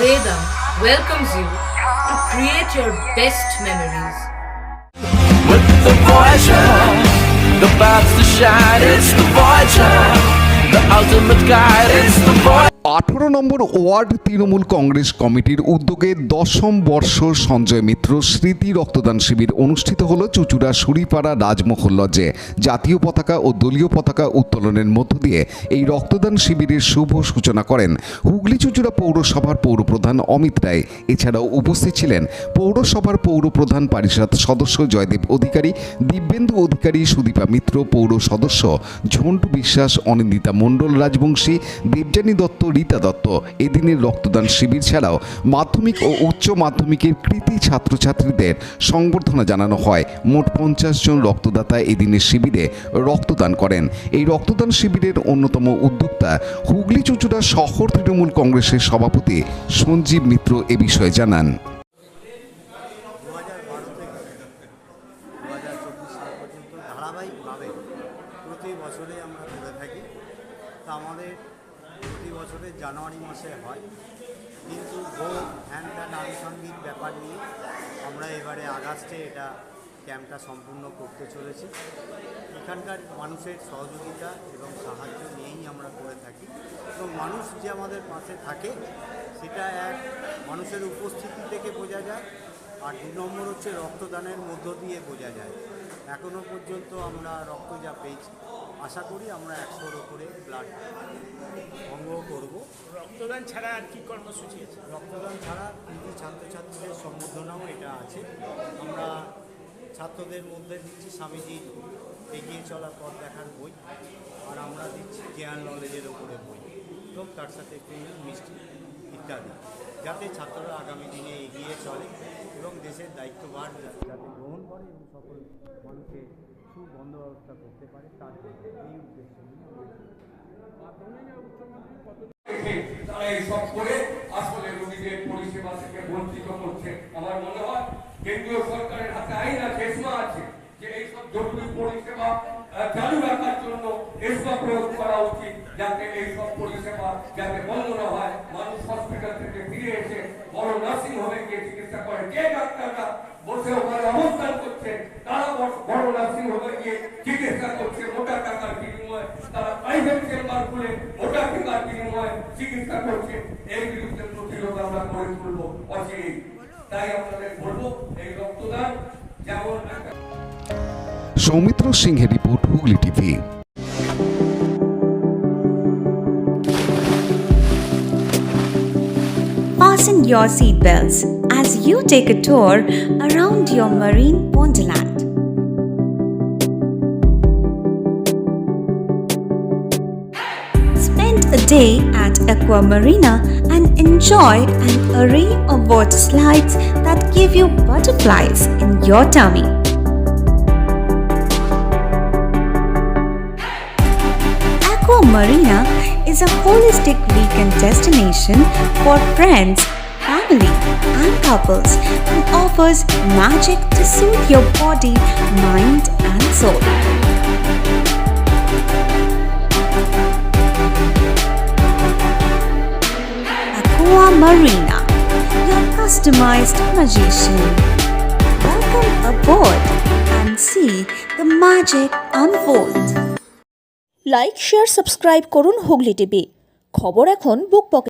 Vedam welcomes you to create your best memories. With the Voyager, the paths to shine, it's the Voyager, the ultimate guide, it's the Voyager. 18 নম্বর ward Trinamool Congress কমিটির উদ্যোগে 10ম বর্ষ সঞ্জয় মিত্র স্মৃতি রক্তদান শিবির অনুষ্ঠিত হল চুচুড়া সুরিপাড়া রাজমহল লজে। জাতীয় পতাকা ও দলীয় পতাকা উত্তোলনের মধ্য দিয়ে এই রক্তদান শিবিরের শুভ সূচনা করেন হুগলি চুচুড়া পৌরসভার পৌরপ্রধান অমিত রায়। এছাড়াও উপস্থিত ছিলেন পৌরসভার পৌরপ্রধান পরিষদ সদস্য জয়দেব অধিকারী, দিব্যেন্দু অধিকারী, সুদীপা মিত্র, পৌর সদস্য ঝন্টু বিশ্বাস, অনিন্দিতা মণ্ডল রাজবংশী, দেবযানী দত্ত, রীতা দত্ত। এদিনের রক্তদান শিবির ছাড়াও মাধ্যমিক ও উচ্চ মাধ্যমিকের কৃতী ছাত্রছাত্রীদের সংবর্ধনা জানানো হয়। মোট 50 জন রক্তদাতা এদিনের শিবিরে রক্তদান করেন। এই রক্তদান শিবিরের অন্যতম উদ্যোক্তা হুগলি চুচুড়া শহর তৃণমূল কংগ্রেসের সভাপতি সঞ্জীব মিত্র এ বিষয়ে জানান। 2012 থেকে 2024 সাল পর্যন্ত ধারাবাহিকভাবে প্রতি বছরে আমরা করে থাকি। তা আমাদের প্রতি বছরে জানুয়ারি মাসে হয়, কিন্তু ভোট হ্যান ত্যান আনুষঙ্গিক ব্যাপার নিয়ে আমরা এবারে আগস্টে এটা ক্যাম্পটা সম্পূর্ণ করতে চলেছি। এখানকার মানুষের সহযোগিতা এবং সাহায্য নিয়েই আমরা করে থাকি এবং মানুষ যে আমাদের পাশে থাকে সেটা এক মানুষের উপস্থিতি থেকে বোঝা যায়, আর 2 নম্বর হচ্ছে রক্তদানের মধ্য দিয়ে বোঝা যায়। এখনও পর্যন্ত আমরা রক্ত যা পেয়েছি, আশা করি আমরা 100-র উপরে ব্লাড সংগ্রহ করব। রক্তদান ছাড়া আর কি কর্মসূচি আছে? রক্তদান ছাড়া কৃতি ছাত্রছাত্রীদের সম্বর্ধনাও এটা আছে। আমরা ছাত্রদের মধ্যে দিচ্ছি স্বামীজির এগিয়ে চলা পথ দেখার বই, আর আমরা দিচ্ছি জ্ঞান নলেজের উপরে বই এবং তার সাথে পেন, মিষ্টি ইত্যাদি, যাতে ছাত্ররা আগামী দিনে এগিয়ে চলে এবং দেশের দায়িত্বভার যাতে গ্রহণ করে এবং সকল মানুষের সুবন্ধ ব্যবস্থা করতে পারে, তার জন্য এই উদ্দেশ্য নিয়ে তারা এইসব করে আসলে রোগীদের পরিষেবা থেকে বঞ্চিত করছে। আমার মনে হয় কেন্দ্রীয় সরকারের হাতে আইন আছে, এসমা আছে, যে এইসব জরুরি পরিষেবা চালু রাখার জন্য এসমা প্রয়োগ করা উচিত, যাতে এইসব পরিষেবা যাতে বন্ধ না হয়। মানুষ হসপিটাল থেকে ফিরে এসে বড় নার্সিং হোমে গিয়ে চিকিৎসা করে। যে ডাক্তাররা বসে ওখানে অবস্থান করছে তারা বড় নার্সিং হোমে গিয়ে চিকিৎসা করছে মোটা টাকার বিনিময়ে। তারা প্রাইভেট চেম্বার খুলে মোটা টাকার বিনিময়ে চিকিৎসা করছে। এই বিরুদ্ধে প্রতিরোধ আমরা করে তুলব অচিরেই। তাই আপনাদের বলবো এই রক্তদান যেমন সৌমিত্র সিংহের report, Hooghly TV. Fasten your seatbelts as you take a tour around your marine wonderland. Spend a day at Aqua Marina and enjoy an array of water slides that give you butterflies in your tummy. Aqua Marina is a holistic weekend destination for friends, family, and couples and offers magic to soothe your body, mind, and soul. Aqua Marina, your customized magician. Welcome aboard and see the magic unfold. Like, share, subscribe করুন Hooghly TV. খবর এখন বুক পকেটে।